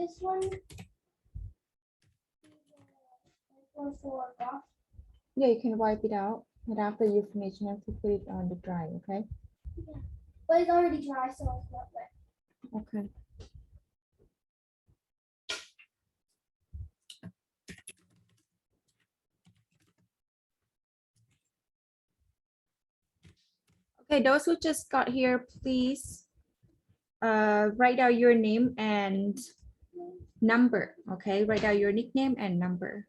this one for rough. Yeah, you can wipe it out, and after you finish, you have to put it on the dry. Okay. Yeah. But it's already dry, so it's not wet. Okay. Okay, those who just got here, please write out your name and number. Okay, write out your nickname and number.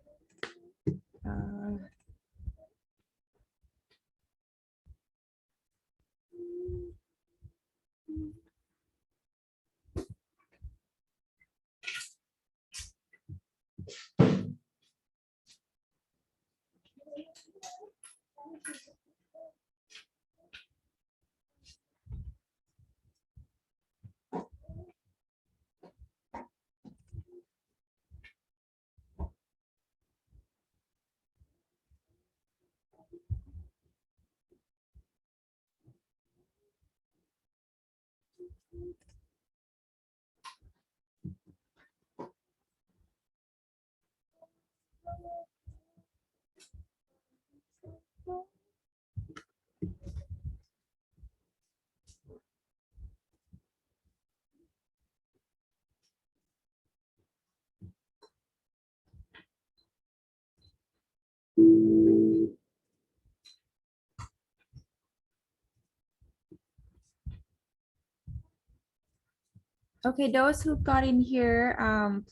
Okay, those who got in here,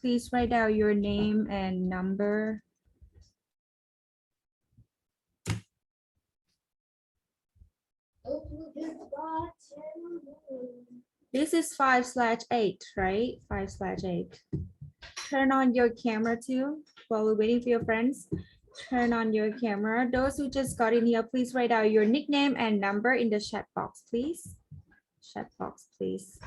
please write out your name and number. This is 5/8, right? 5/8. Turn on your camera too while we're waiting for your friends. Turn on your camera. Those who just got in here, please write out your nickname and number in the chat box, please. Chat box, please.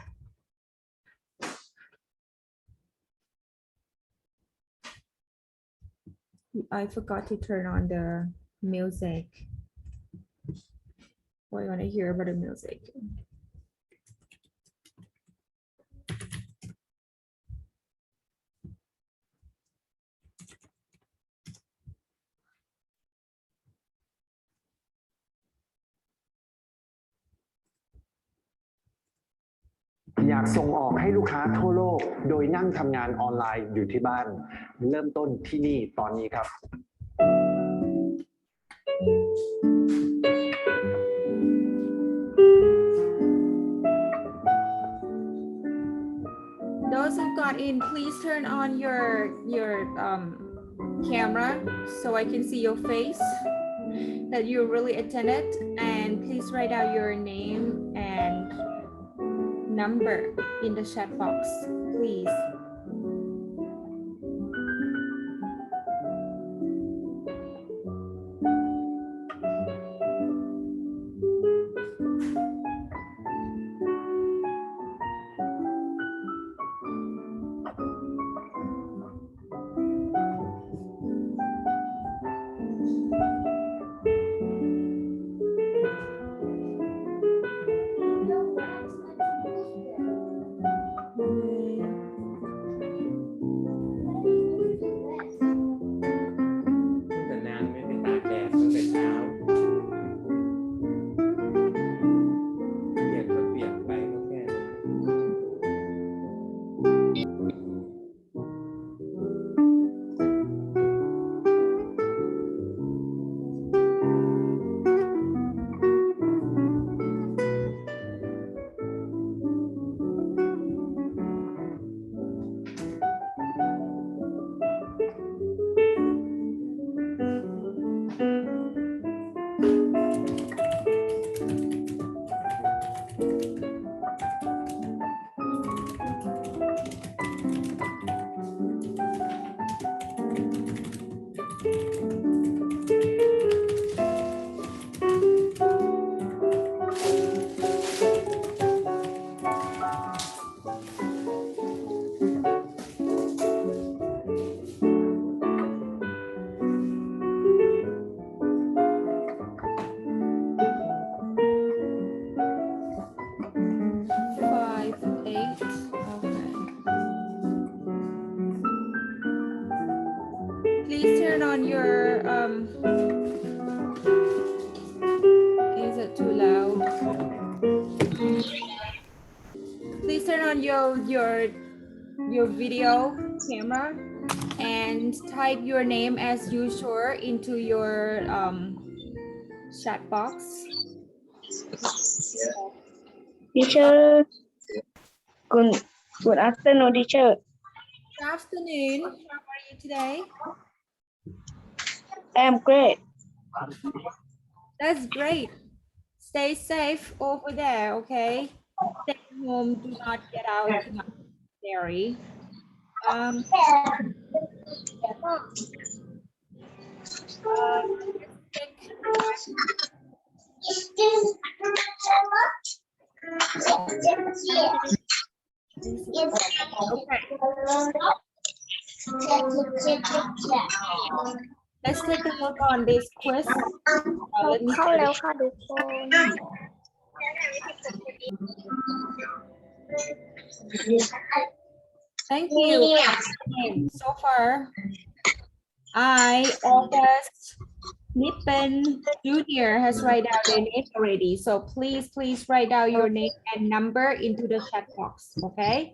I forgot to turn on the music. What do you want to hear about the music?อยากส่งออกให้ลูกค้าทั่วโลกโดยนั่งทำงานออนไลน์อยู่ที่บ้านเริ่มต้นที่นี่ตอนนี้ครับ Those who got in, please turn on your camera so I can see your face, that you really attended, and please write out your name and number in the chat box, please. turn on your is it too loud? Please turn on your video camera and type your name as usual into your chat box. Teacher, good afternoon, teacher. Good afternoon. How are you today? I'm great. That's great. Stay safe over there, okay? Stay home. Do not get out. Do not be scary. Let's take a look on this quiz. Let me เข้าแล้วค่ะทุกคน Thank you. So far, August Nippen Jr. has write down their name already. So please write down your name and number into the chat box, okay?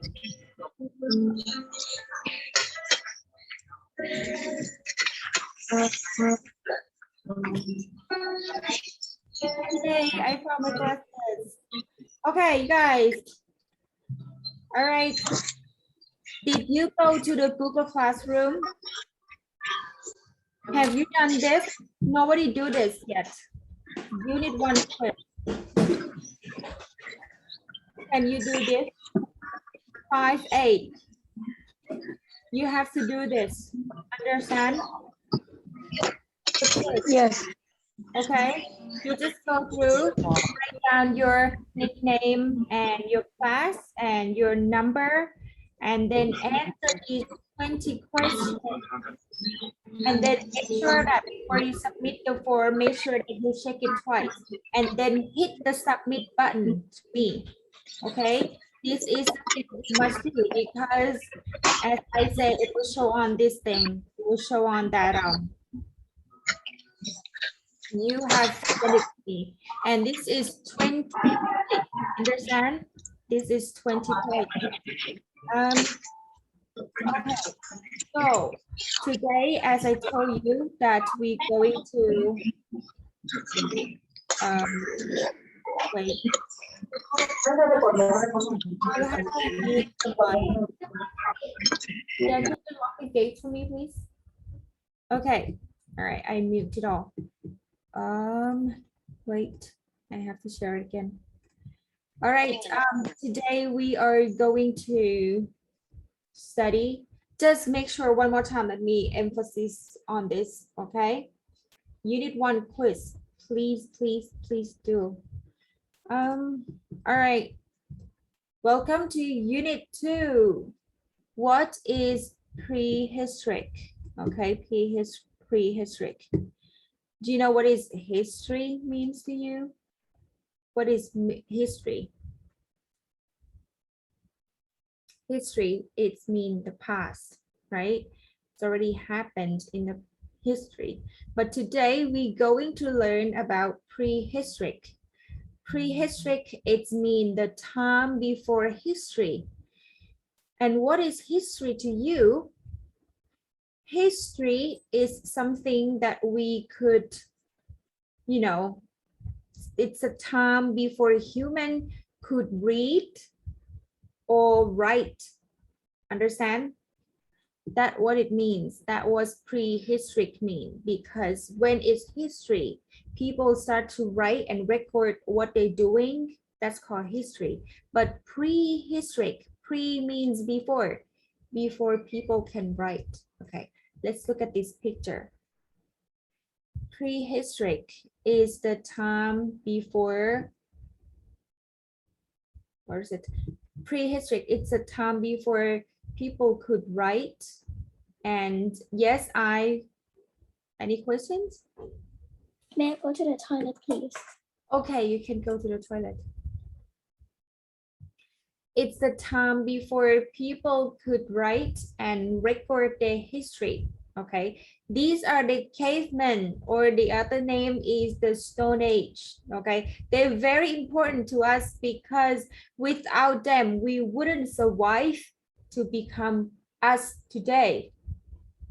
Yay, I found my glasses. Okay, you guys. All right. Did you go to the Google Classroom? Have you done this? Nobody do this yet. Unit 1 quiz. Can you do this? 5-8. You have to do this. Understand? Yes. Okay. You just go through, write down your nickname and your class and your number, and then answer these 20 questions. And then make sure that before you submit the form, make sure that you check it twice. And then hit the submit button to me. Okay? This is something you must do because, as I said, it will show on this thing. It will show on that. You have submitted to me. And this is 20. Understand? This is 20 points. Okay. So today, as I told you, that we're going to wait. You have to mute the line. Can you lock the gate for me, please? Okay. All right. I muted all. Wait. I have to share it again. All right. Today we are going to study. Just make sure one more time, let me emphasize on this, okay? Unit 1 quiz, please do. All right, welcome to Unit 2. What is prehistoric? Okay, prehistoric. Do you know what is history means to you? What is history? History, it's mean the past, right? It's already happened in the history. But today we're going to learn about prehistoric. Prehistoric, it's mean the time before history. And what is history to you? History is something that we could, you know, it's a time before a human could read or write. Understand? That what it means. That was prehistoric mean, because when it's history, people start to write and record what they're doing. That's called history. But prehistoric, pre means before people can write. Okay, let's look at this picture. Prehistoric is the time before, where is it? Prehistoric, it's a time before people could write. And yes, any questions? May I go to the toilet, please? Okay, you can go to the toilet. It's the time before people could write and record their history. Okay, these are the cavemen, or the other name is the Stone Age. Okay, they're very important to us because without them, we wouldn't survive to become us today.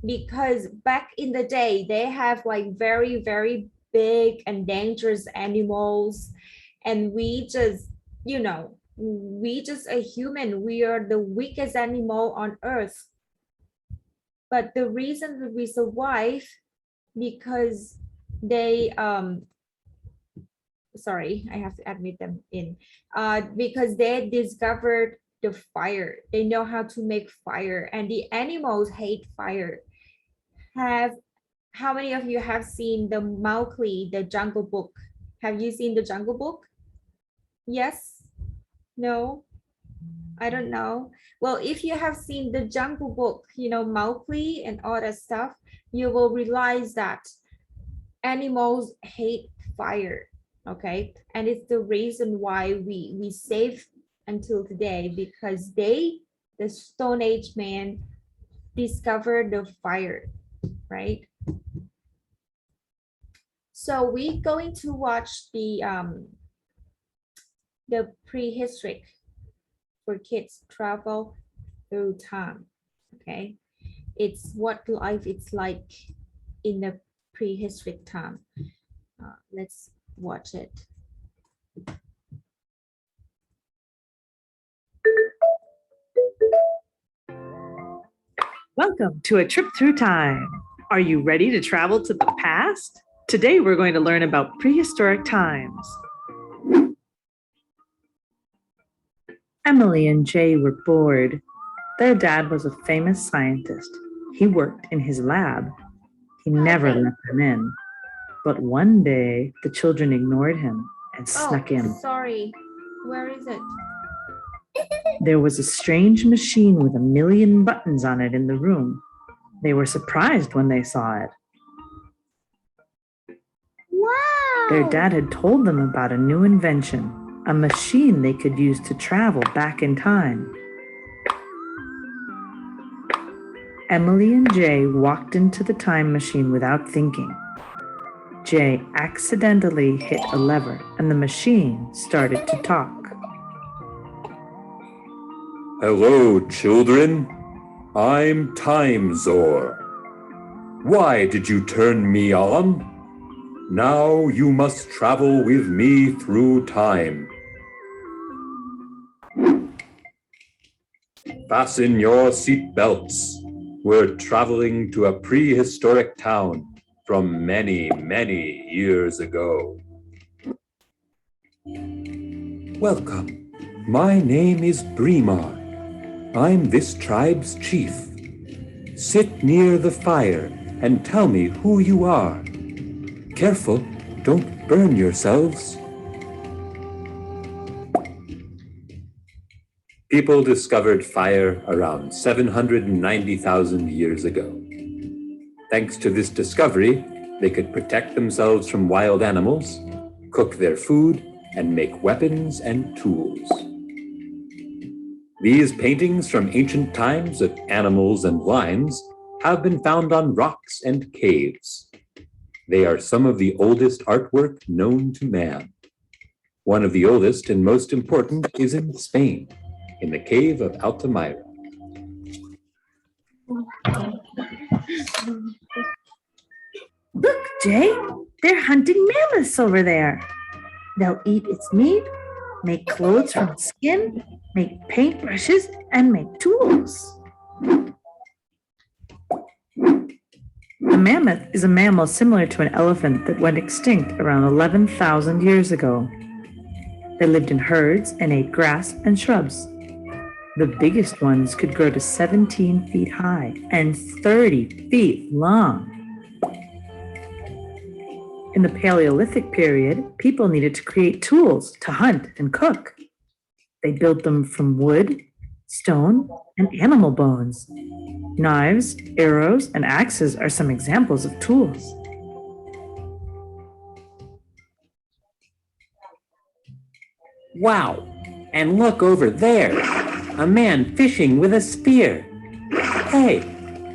Because back in the day, they have like very, very big and dangerous animals. And we just, you know, we just a human. We are the weakest animal on earth. But the reason that we survive because they sorry, I have to admit them in because they discovered the fire. They know how to make fire, and the animals hate fire. How many of you have seen the Mowgli, the Jungle Book? Have you seen the Jungle Book? Yes? No? I don't know. Well, if you have seen the Jungle Book, you know, Mowgli and all that stuff, you will realize that animals hate fire, okay? And it's the reason why we save until today, because they, the Stone Age man, discovered the fire, right? So we're going to watch the prehistoric for kids travel through time. Okay, it's what life is like in the prehistoric time. Let's watch it. Welcome to a trip through time. Are you ready to travel to the past? Today we're going to learn about prehistoric times. Emily and Jay were bored. Their dad was a famous scientist. He worked in his lab. He never let them in. But one day, the children ignored him and snuck in. Sorry, where is it? There was a strange machine with 1 million buttons on it in the room. They were surprised when they saw it. Wow! Their dad had told them about a new invention, a machine they could use to travel back in time. Emily and Jay walked into the time machine without thinking. Jay accidentally hit a lever and the machine started to talk. Hello, children. I'm Time Zor. Why did you turn me on? Now you must travel with me through time. Fasten your seat belts. We're traveling to a prehistoric town from many, many years ago. Welcome. My name is Brimar. I'm this tribe's chief. Sit near the fire and tell me who you are. Careful, don't burn yourselves. People discovered fire around 790,000 years ago. Thanks to this discovery, they could protect themselves from wild animals, cook their food, and make weapons and tools. These paintings from ancient times of animals and lions have been found on rocks and caves. They are some of the oldest artwork known to man. One of the oldest and most important is in Spain, in the cave of Altamira. Look, Jay, they're hunting mammoths over there. They'll eat its meat, make clothes from its skin, make paintbrushes, and make tools. A mammoth is a mammal similar to an elephant that went extinct around 11,000 years ago. They lived in herds and ate grass and shrubs. The biggest ones could grow to 17 feet high and 30 feet long. In the Paleolithic period, people needed to create tools to hunt and cook. They built them from wood, stone, and animal bones. Knives, arrows, and axes are some examples of tools. Wow, and look over there, a man fishing with a spear. Hey,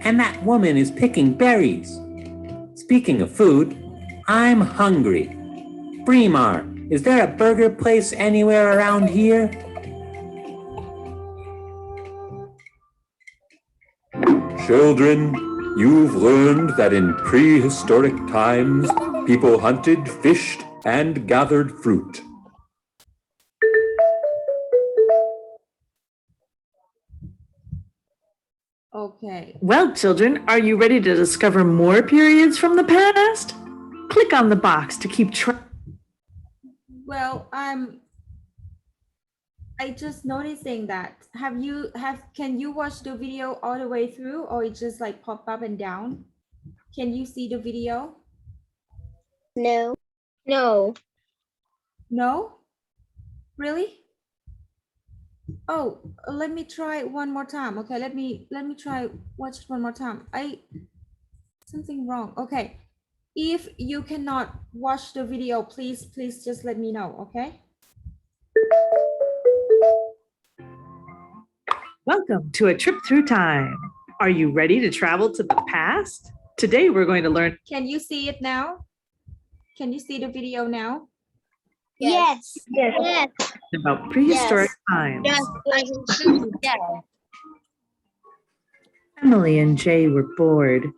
and that woman is picking berries. Speaking of food, I'm hungry. Brimar, is there a burger place anywhere around here? Children, you've learned that in prehistoric times, people hunted, fished, and gathered fruit. Okay. Well, children, are you ready to discover more periods from the past? Click on the box to keep track. Well, I just noticing that. Can you watch the video all the way through, or it just like pop up and down? Can you see the video? No. No. No? Really? Oh, let me try one more time. Okay, let me try watch it one more time. Something wrong. Okay. If you cannot watch the video, please just let me know, okay? Welcome to a trip through time. Are you ready to travel to the past? Today we're going to learn Can you see it now? Can you see the video now? Yes. Yes. Yes. about prehistoric times. Yes, I can see. Yeah. Emily and Jay were bored.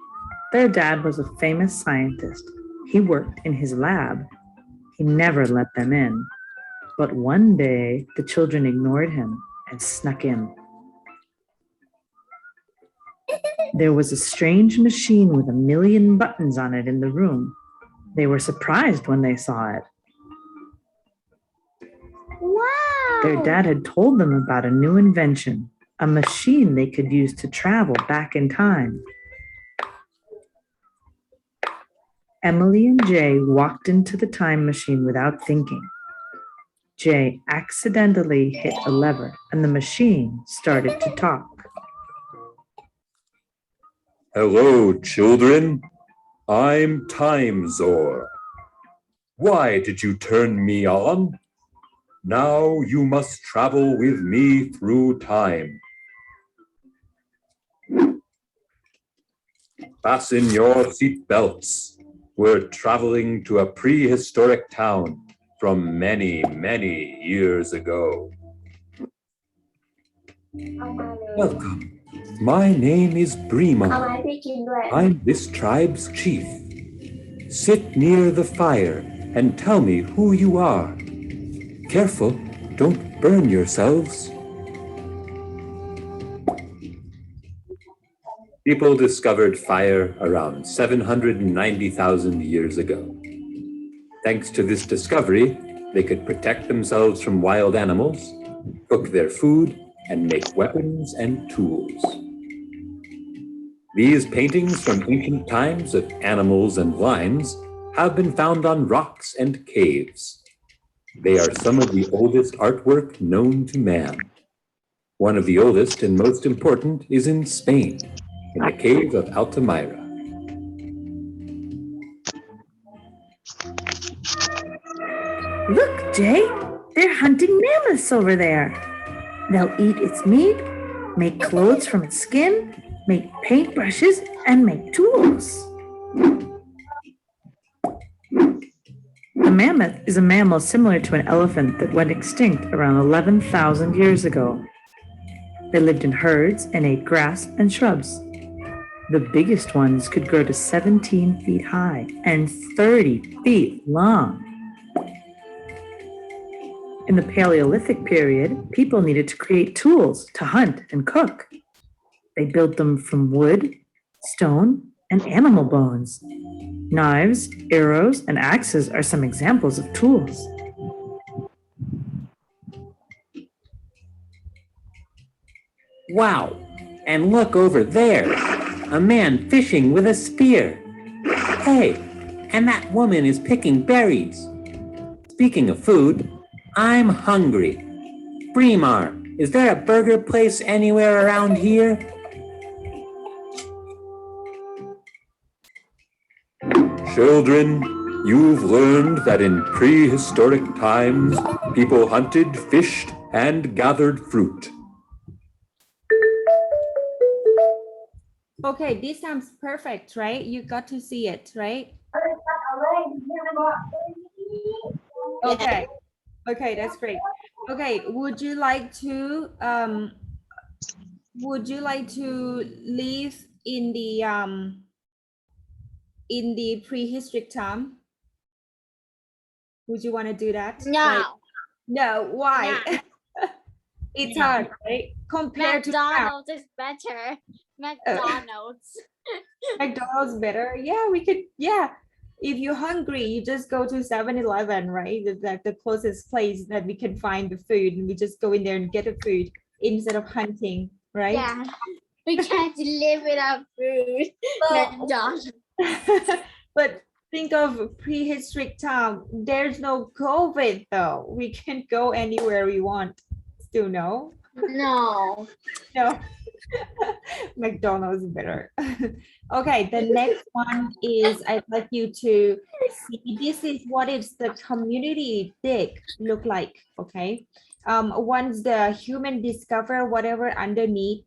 Their dad was a famous scientist. He worked in his lab. He never let them in. But one day, the children ignored him and snuck in. There was a strange machine with 1 million buttons on it in the room. They were surprised when they saw it. Wow. Their dad had told them about a new invention, a machine they could use to travel back in time. Emily and Jay walked into the time machine without thinking. Jay accidentally hit a lever and the machine started to talk. Hello, children. I'm Time Zor. Why did you turn me on? Now you must travel with me through time. Fasten your seat belts. We're traveling to a prehistoric town from many, many years ago. Welcome. My name is เอา Brimar. ไว้พี่กินด้วย I'm this tribe's chief. Sit near the fire and tell me who you are. Careful, don't burn yourselves. People discovered fire around 790,000 years ago. Thanks to this discovery, they could protect themselves from wild animals, cook their food, and make weapons and tools. These paintings from ancient times of animals and vines have been found on rocks and caves. They are some of the oldest artwork known to man. One of the oldest and most important is in Spain, in the cave of Altamira. Look, Jay, they're hunting mammoths over there. They'll eat its meat, make clothes from its skin, make paintbrushes, and make tools. A mammoth is a mammal similar to an elephant that went extinct around 11,000 years ago. They lived in herds and ate grass and shrubs. The biggest ones could grow to 17 feet high and 30 feet long. In the Paleolithic period, people needed to create tools to hunt and cook. They built them from wood, stone, and animal bones. Knives, arrows, and axes are some examples of tools. Wow! And look over there! A man fishing with a spear. Hey, and that woman is picking berries. Speaking of food, I'm hungry. Brimar, is there a burger place anywhere around here? Children, you've learned that in prehistoric times, people hunted, fished, and gathered fruit. Okay, this sounds perfect, right? You got to see it, right? Okay. Okay, that's great. Okay, would you like to live in the prehistoric time? Would you want to do that? Like, No. no, why? No. It's No. hard, right? Compared to now. McDonald's is better. McDonald's. McDonald's better. Yeah, we could, yeah. If you're hungry, you just go to 7-Eleven, right? That's the closest place that we can find the food, and we just go in there and get the food instead of hunting, right? Yeah. We can't live without food. McDonald's. But think of prehistoric time. There's no COVID though. We can go anywhere we want. Still no? No. No. McDonald's better. Okay, the next one is I'd like you to see, this is what is the community dig look like, okay? Once the human discover whatever underneath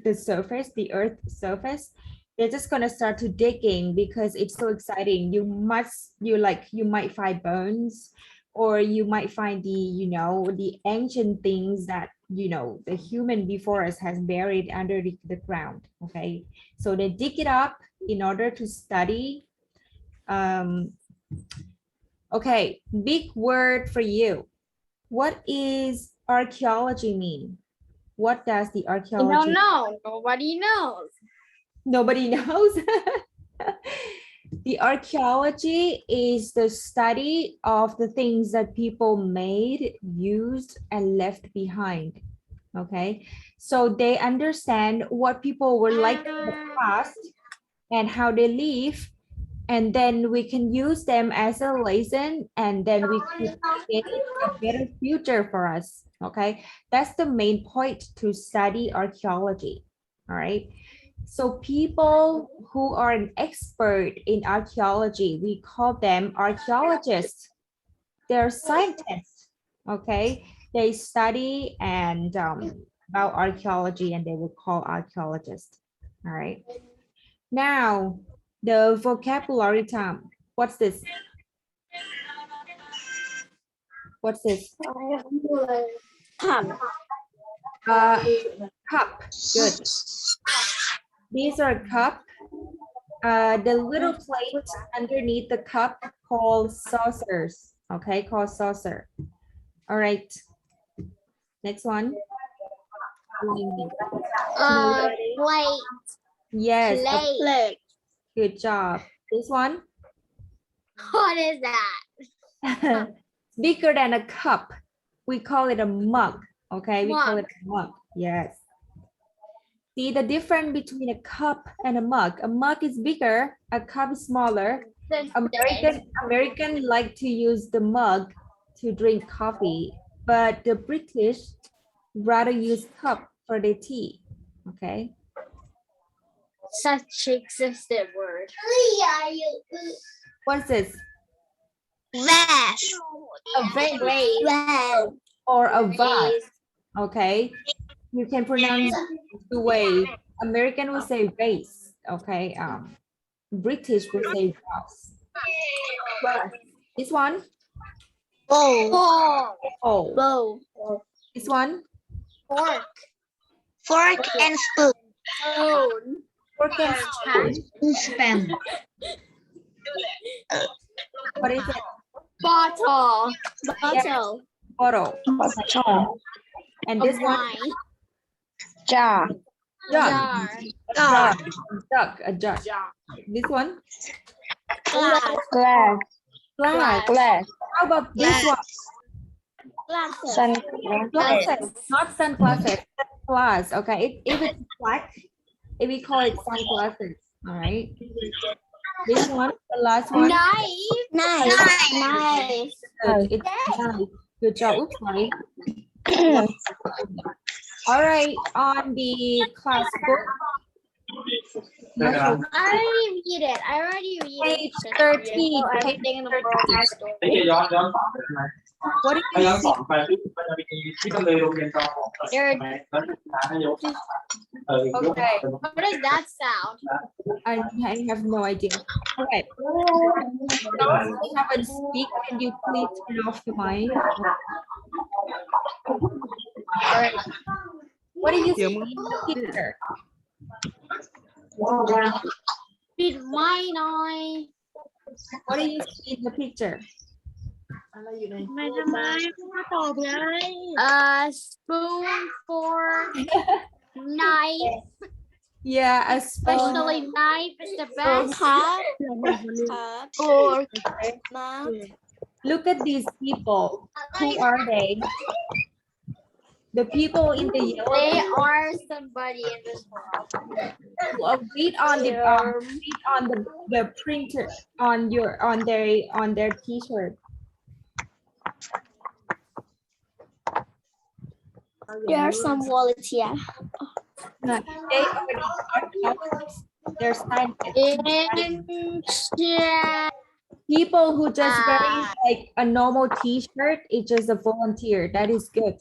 the surface, the earth surface, they're just gonna start to digging because it's so exciting. You might find bones, or you might find the ancient things that the human before us has buried under the ground. Okay, so they dig it up in order to study. Okay, big word for you. What is archaeology mean? What does the I archaeology? don't know. Nobody knows. Nobody knows. The archaeology is the study of the things that people made, used, and left behind. Okay, so they understand what people were like in the past and how they live, and then we can use them as a lesson, and then we could create a better future for us. Okay, that's the main point to study archaeology. All right. So people who are an expert in archaeology, we call them archaeologists. They're scientists, okay? They study and about archaeology, and they will call archaeologists, all right? Now, the vocabulary term. What's this? What's this? Cup. Cup, good. These are cup. The little plate underneath the cup called saucers. Okay, called saucer. All right. Next one. Plate. Yes. a Plate. Good job. This one. What is that? Bigger than a cup. We call it a mug. Okay, we call Mug. it a mug. Yes. See the difference between a cup and a mug. A mug is bigger, a cup is smaller. American like to use the mug to drink coffee, but the British rather use cup for their tea. Okay. Such existed word. What's this? Vase. A vase or a vase. Okay. You can pronounce two ways. American will say vase. Okay. British will say vase. This one. Bowl. Oh. Bowl. This one. Fork. Fork and spoon. Spoon. Fork and spoon. Spoon. What is it? Bottle. Bottle. Bottle. And this one. Wine. Jar. Jug. Jar. A jug. This one. Glass. Glass. Glass. Glass. How about this one? Glasses. Glasses. Not sunglasses. Glass. Okay. If it's black, we call it sunglasses. All right. This one, the last one. Knife. Knife. Good. It's nice. Good job. Oops, sorry. All right. On the class book. I already read it. Page 13. Everything in the world has to. ย้อนสอนได้ไหม What do ถ้า you ย้อน see? สอนไปมันจะมีที่ก็เลยโรงเรียนจอของ There- แล้วศึกษาให้ยก Okay, What does that sound? I have no idea. Okay. Those who haven't speak, can you please turn off the mic? Alright. What do you see in the picture?ปิดไม้หน่อย What do you see in the picture? ไม่ทำไมมาตอบไง spoon, fork, knife, Yeah, a spoon. especially knife is the best. or Look at these people. Who are they? The people in the yellow. They are somebody in this world. Read on the printer on their t-shirt. there are some volunteer. They already archaeologists. They're scientists. Yeah. People who just wearing like a normal t-shirt is just a volunteer. That is good.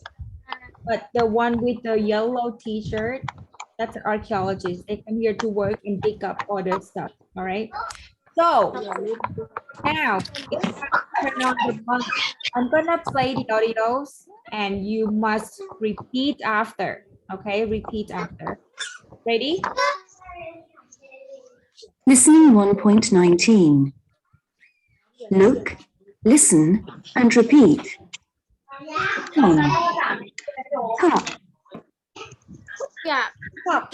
But the one with the yellow t-shirt, that's an archaeologist. They come here to work and pick up all their stuff. All right. So now it's time to turn on the mic. I'm gonna play the audios and you must repeat after. Okay, repeat after. Ready? Listening 1.19. Look, listen, and repeat. One. Cup. Yeah. Cup.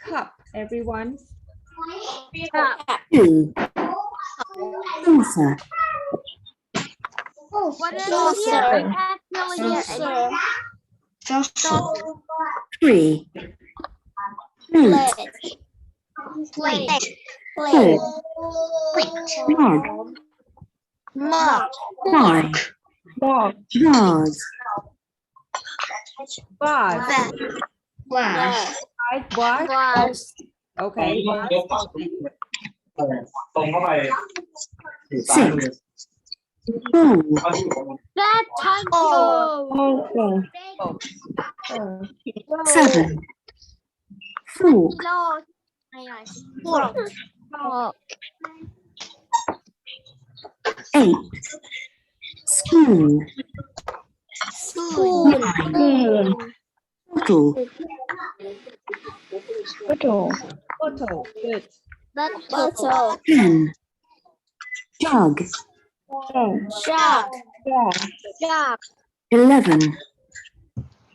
Cup. Everyone. Two. Saucer. What is Saucer. it? Three. Plate. Plate. Four. Mug. Mug. Five. Vase. Vase. Glass. Five what? Glass. Okay. Six. Bowl. That time. Seven. Fork. Fork. Eight. Spoon. Spoon. Bottle. Bottle. Good. Bottle. 10. Jug. Jug. 11.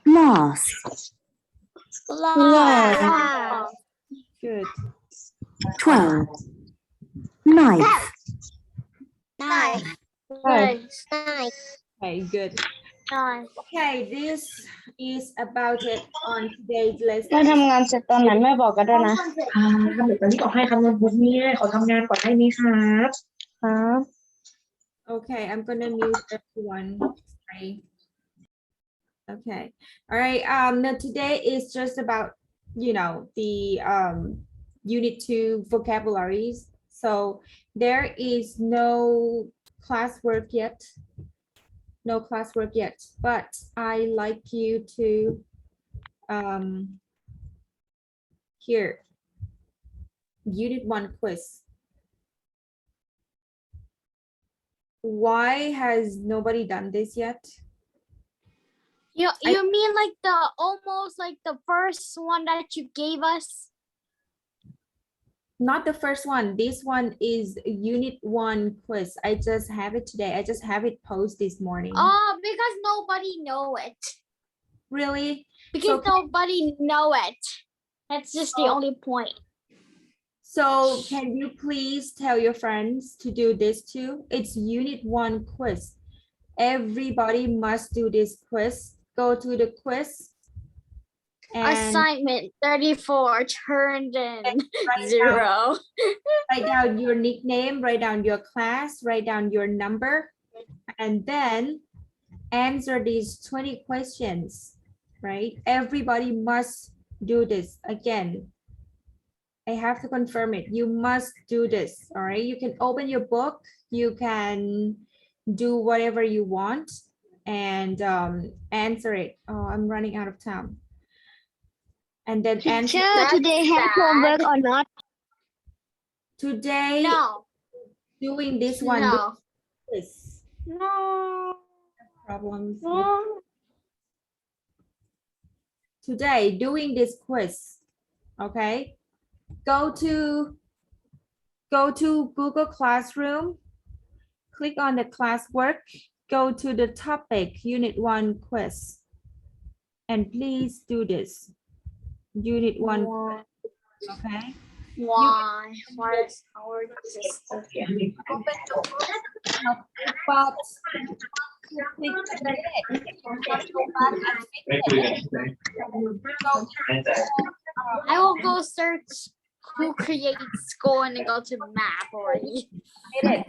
Glass. Glass. Good. 12. Knife. Knife. Okay, good. Okay, this is about it on today's lesson. เราทำงานเสร็จตอนไหนแม่บอกกันด้วยนะ เดี๋ยวตอนนี้ขอให้ทำโน้ตบุ๊กนี่ขอทำงานก่อนได้ไหมครับ Okay, I'm gonna mute everyone. Sorry. Okay. All right. Now today is just about, the unit 2 vocabularies. So there is no classwork yet. No classwork yet, but I like you to here, unit 1 quiz. Why has nobody done this yet? You mean like almost like the first one that you gave us? Not the first one. This one is unit 1 quiz. I just have it today. I just have it posted this morning. Oh, because nobody know it. Really? Because nobody know it. That's just the only point. So can you please tell your friends to do this too? It's unit 1 quiz. Everybody must do this quiz. Go to the quiz. And Assignment 34 turned in write 0. write down your nickname, write down your class, write down your number, and then answer these 20 questions, right? Everybody must do this. Again, I have to confirm it. You must do this, all right? You can open your book. You can do whatever you want and answer it. Oh, I'm running out of time. and then answer. Teacher, today have homework or not? Today, No. doing this one. No. This No. problems. No. Today, doing this quiz. Okay. Go to Google Classroom. Click on the classwork. Go to the topic, Unit 1 quiz. And please do this. Unit 1 quiz. Okay. Why? Why is our system? But click edit. I will go search who creates school and then go to map already. Edit.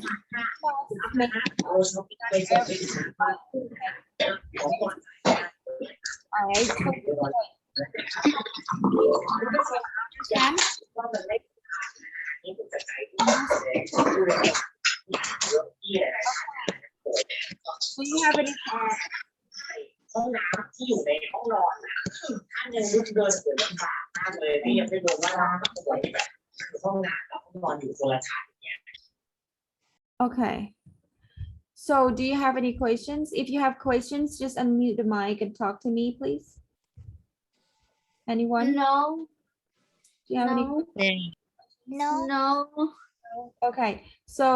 All right. Do you have any ห้องน้ำที่อยู่ในห้องนอนนะท่านยังลุกเดินเดินลำบากมากเลยพี่ยังไปดูว่าร้านผู้ป่วยที่แบบห้องน้ำกับห้องนอนอยู่คนละชั้นเนี่ย Okay. So do you have any questions? If you have questions, just unmute the mic and talk to me, please. Anyone? No. Do you have any? No. No. Okay. So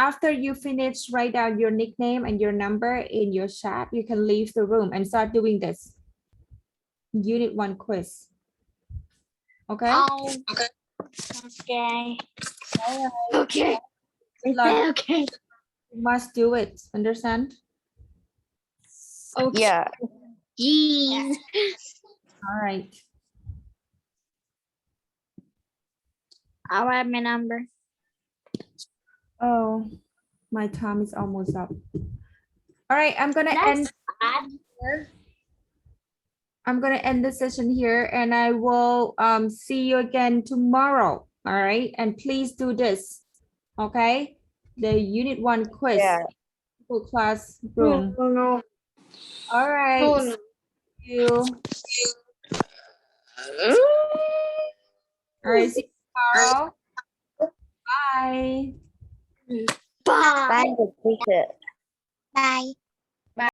after you finish, write down your nickname and your number in your chat. You can leave the room and start doing this. Unit 1 quiz. Okay. Oh. Okay. Okay. Like, Okay. you must do it. Understand? Okay. Yeah. Jeez. All right. I'll write my number. Oh, my time is almost up. All right, I'm gonna That's end here. I'm gonna end the session here and I will see you again tomorrow. All right, and please do this. Okay, the Unit 1 quiz. Yeah. Google Classroom. No. All right. Oh, no. See you. All right, see you tomorrow. Bye. Bye. Bye, teacher. Bye.